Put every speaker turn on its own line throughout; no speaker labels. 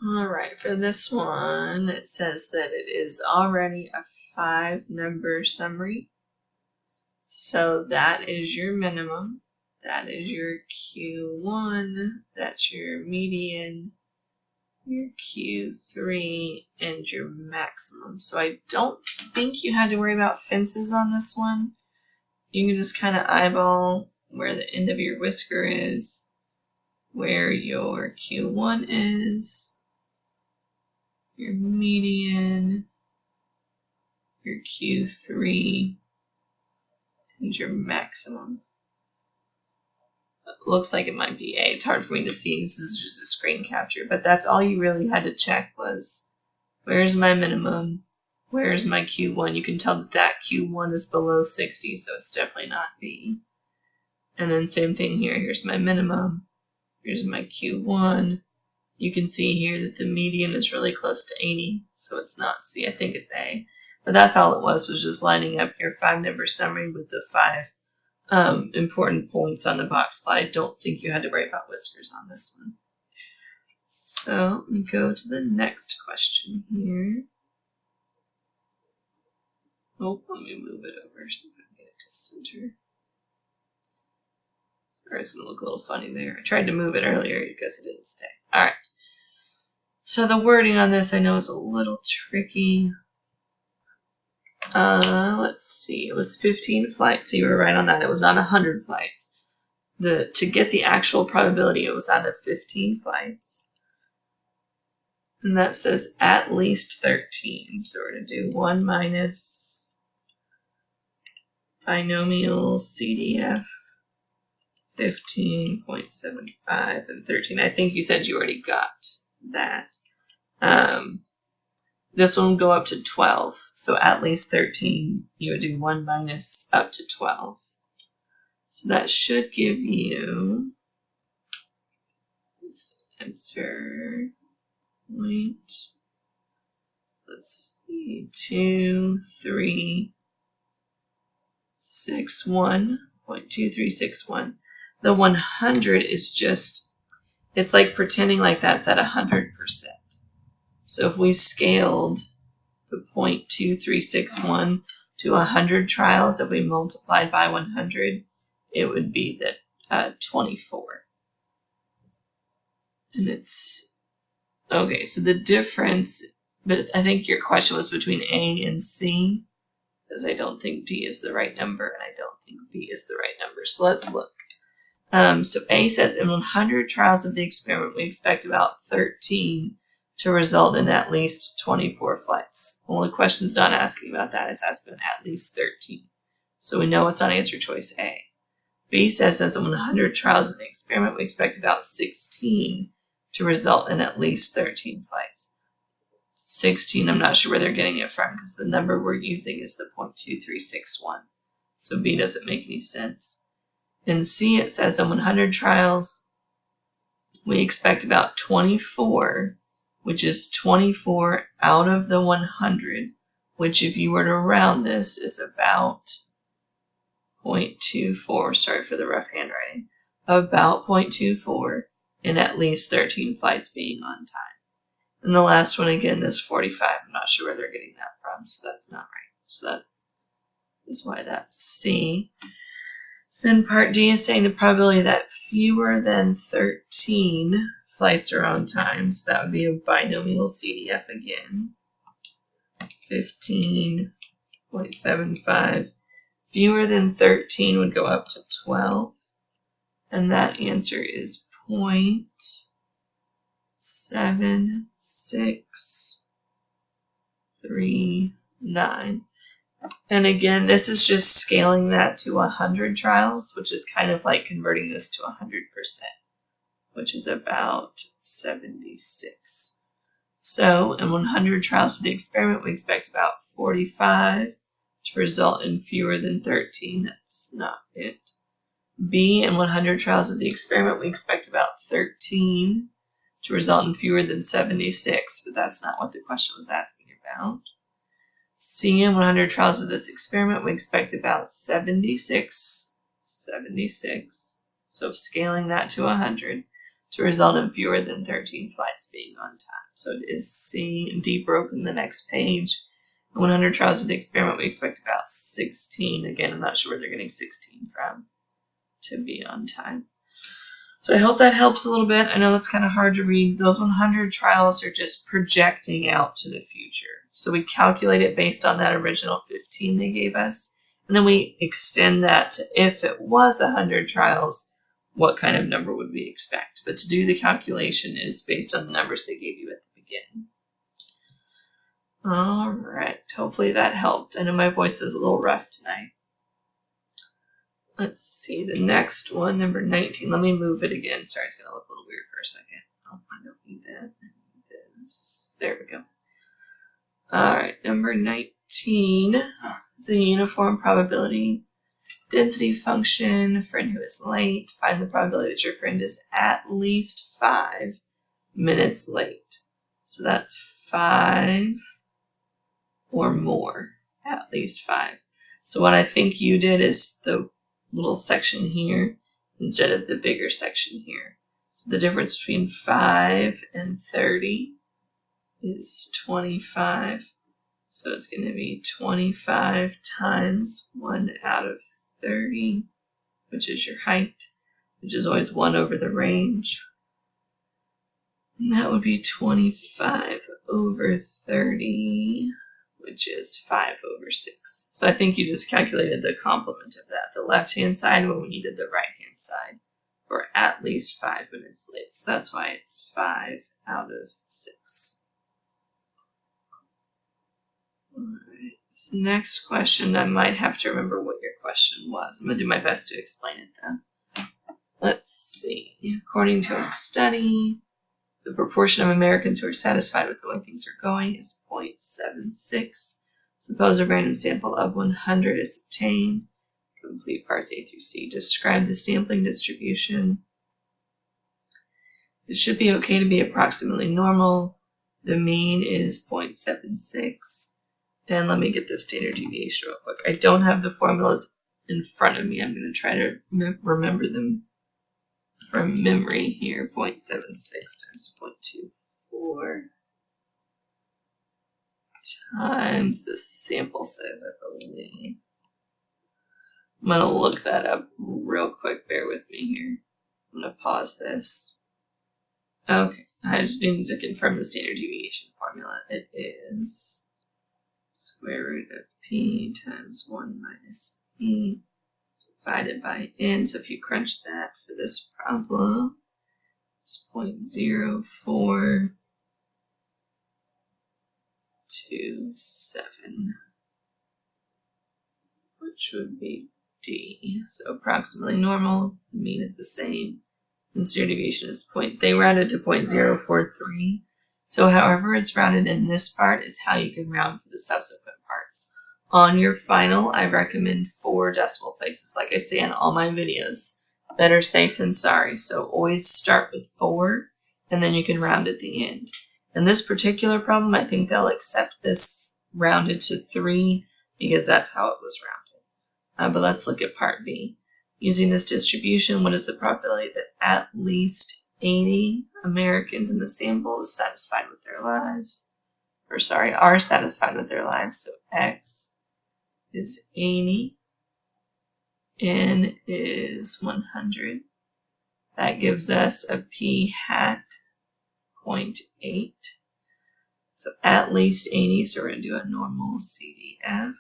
Alright, for this one, it says that it is already a 5-number summary. So that is your minimum. That is your Q1. That's your median, your Q3, and your maximum. So I don't think you had to worry about fences on this one. You can just kind of eyeball where the end of your whisker is, where your Q1 is, your median, your Q3, and your maximum. It looks like it might be A. It's hard for me to see. This is just a screen capture, but that's all you really had to check was where's my minimum, where's my Q1. You can tell that that Q1 is below 60, so it's definitely not B. And then same thing here. Here's my minimum. Here's my Q1. You can see here that the median is really close to 80, so it's not C. I think it's A. But that's all it was just lining up your 5-number summary with the 5 important points on the box plot. I don't think you had to worry about whiskers on this one. So let me go to the next question here. Oh, let me move it over so if I can get it to center. Sorry, it's going to look a little funny there. I tried to move it earlier because it didn't stay. Alright. So the wording on this I know is a little tricky. Let's see. It was 15 flights, so you were right on that. It was not 100 flights. To get the actual probability, it was out of 15 flights. And that says at least 13. So we're going to do 1 minus binomial CDF 15.75 and 13. I think you said you already got that. This one will go up to 12. So at least 13, you would do 1 minus up to 12. So that should give you this answer. Point, let's see, 2361.2361. The 100 is just, it's like pretending like that's at 100%. So if we scaled the 0.2361 to 100 trials, if we multiplied by 100, it would be that 24. And it's, okay, so the difference, but I think your question was between A and C, because I don't think D is the right number, and I don't think B is the right number. So let's look. So A says, in 100 trials of the experiment, we expect about 13 to result in at least 24 flights. Well, the question's not asking about that. It's asking at least 13. So we know it's not answer choice A. B says, in 100 trials of the experiment, we expect about 16 to result in at least 13 flights. 16, I'm not sure where they're getting it from because the number we're using is the 0.2361. So B doesn't make any sense. In C, it says in 100 trials, we expect about 24, which is 24 out of the 100, which if you were to round this is about 0.24, sorry for the rough handwriting, about 0.24 in at least 13 flights being on time. And the last one, again, this 45, I'm not sure where they're getting that from, so that's not right. So that is why that's C. Then part D is saying the probability that fewer than 13 flights are on time, so that would be a binomial CDF again. 15.75. Fewer than 13 would go up to 12, and that answer is 0.7639. And again, this is just scaling that to 100 trials, which is kind of like converting this to 100%, which is about 76. So in 100 trials of the experiment, we expect about 45 to result in fewer than 13. That's not it. B, in 100 trials of the experiment, we expect about 13 to result in fewer than 76, but that's not what the question was asking about. C, in 100 trials of this experiment, we expect about 76. So scaling that to 100 to result in fewer than 13 flights being on time. So it is C and D broken the next page. 100 trials with the experiment, we expect about 16. Again, I'm not sure where they're getting 16 from to be on time. So I hope that helps a little bit. I know that's kind of hard to read. Those 100 trials are just projecting out to the future. So we calculate it based on that original 15 they gave us. And then we extend that to if it was 100 trials, what kind of number would we expect? But to do the calculation is based on the numbers they gave you at the beginning. All right. Hopefully that helped. I know my voice is a little rough tonight. Let's see, the next one, number 19. Let me move it again. Sorry, it's going to look a little weird for a second. Oh, I don't need that. I need this. There we go. All right, number 19 is a uniform probability density function. A friend who is late. Find the probability that your friend is at least 5 minutes late. So that's 5 or more. At least 5. So what I think you did is the little section here instead of the bigger section here. So the difference between 5 and 30 is 25. So it's going to be 25 times 1 out of 30, which is your height, which is always 1 over the range. And that would be 25 over 30, which is 5 over 6. So I think you just calculated the complement of that, the left-hand side when we needed the right-hand side for at least 5 minutes late. So that's why it's 5 out of 6. All right, this next question, I might have to remember what your question was. I'm going to do my best to explain it though. Let's see. According to a study, the proportion of Americans who are satisfied with the way things are going is 0.76. Suppose a random sample of 100 is obtained. Complete parts A through C. Describe the sampling distribution. It should be okay to be approximately normal. The mean is 0.76. And let me get the standard deviation real quick. I don't have the formulas in front of me. I'm going to try to remember them from memory here. 0.76 times 0.24 times the sample size, I believe. I'm going to look that up real quick. Bear with me here. I'm going to pause this. Okay, I just need to confirm the standard deviation formula. It is square root of p times 1 minus p divided by n. So if you crunch that for this problem, it's 0.0427, which would be D. So approximately normal, the mean is the same, and standard deviation is they rounded to 0.043. So however it's rounded in this part is how you can round for the subsequent parts. On your final, I recommend 4 decimal places. Like I say in all my videos, better safe than sorry. So always start with 4, and then you can round at the end. In this particular problem, I think they'll accept this rounded to 3 because that's how it was rounded. But let's look at part B. Using this distribution, what is the probability that at least 80 Americans in the sample is satisfied with their lives? Or sorry, are satisfied with their lives. So X is 80. N is 100. That gives us a p hat 0.8. So at least 80, so we're going to do a normal CDF.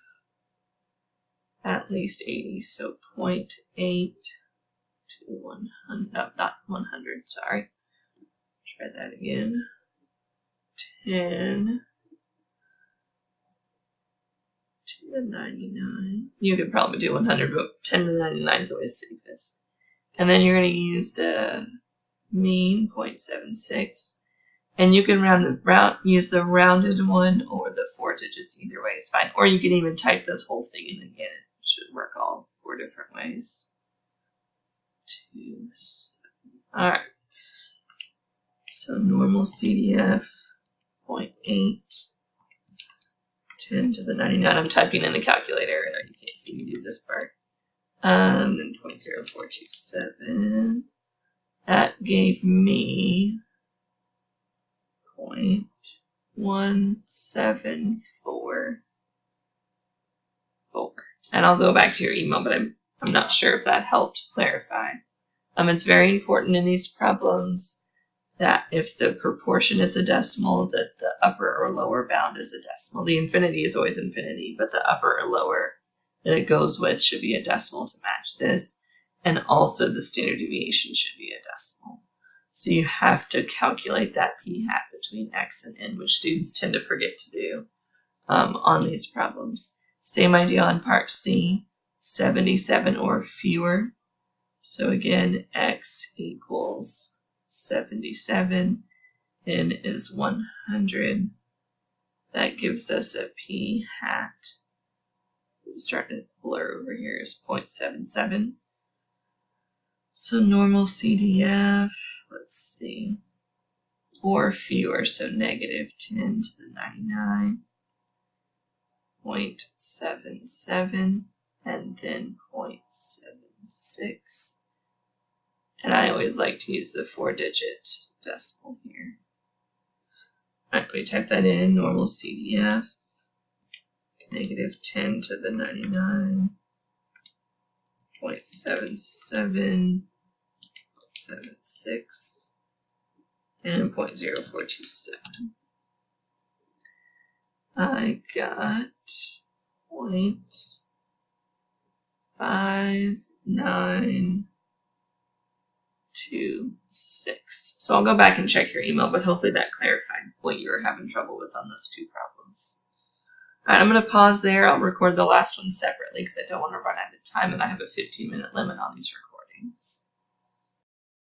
At least 80, so 0.8 to 100, no, not 100, sorry. Try that again. 10 to the 99. You could probably do 100, but 10 to the 99 is always safest. And then you're going to use the mean, 0.76. And you can use the rounded one or the 4 digits. Either way is fine. Or you can even type this whole thing in again. It should work all 4 different ways. 2, 7. All right. So normal CDF, 0.8, 10 to the 99. I'm typing in the calculator. I know you can't see me do this part. Then 0.0427 That gave me 0.1744. And I'll go back to your email, but I'm not sure if that helped clarify. It's very important in these problems that if the proportion is a decimal, that the upper or lower bound is a decimal. The infinity is always infinity, but the upper or lower that it goes with should be a decimal to match this. And also the standard deviation should be a decimal. So you have to calculate that p-hat between x and n, which students tend to forget to do on these problems. Same idea on part C, 77 or fewer. So again, x equals 77, n is 100. That gives us a p-hat. I'm starting to blur over here, is 0.77. So normal CDF, let's see, or fewer, so negative 10 to the 99.77, and then 0.76. And I always like to use the 4-digit decimal here. All right, let me type that in, normal CDF, negative 10 to the 99.77, 0.76, and 0.0427. I got 0.5926. So I'll go back and check your email, but hopefully that clarified what you were having trouble with on those two problems. All right, I'm going to pause there. I'll record the last one separately because I don't want to run out of time, and I have a 15-minute limit on these recordings.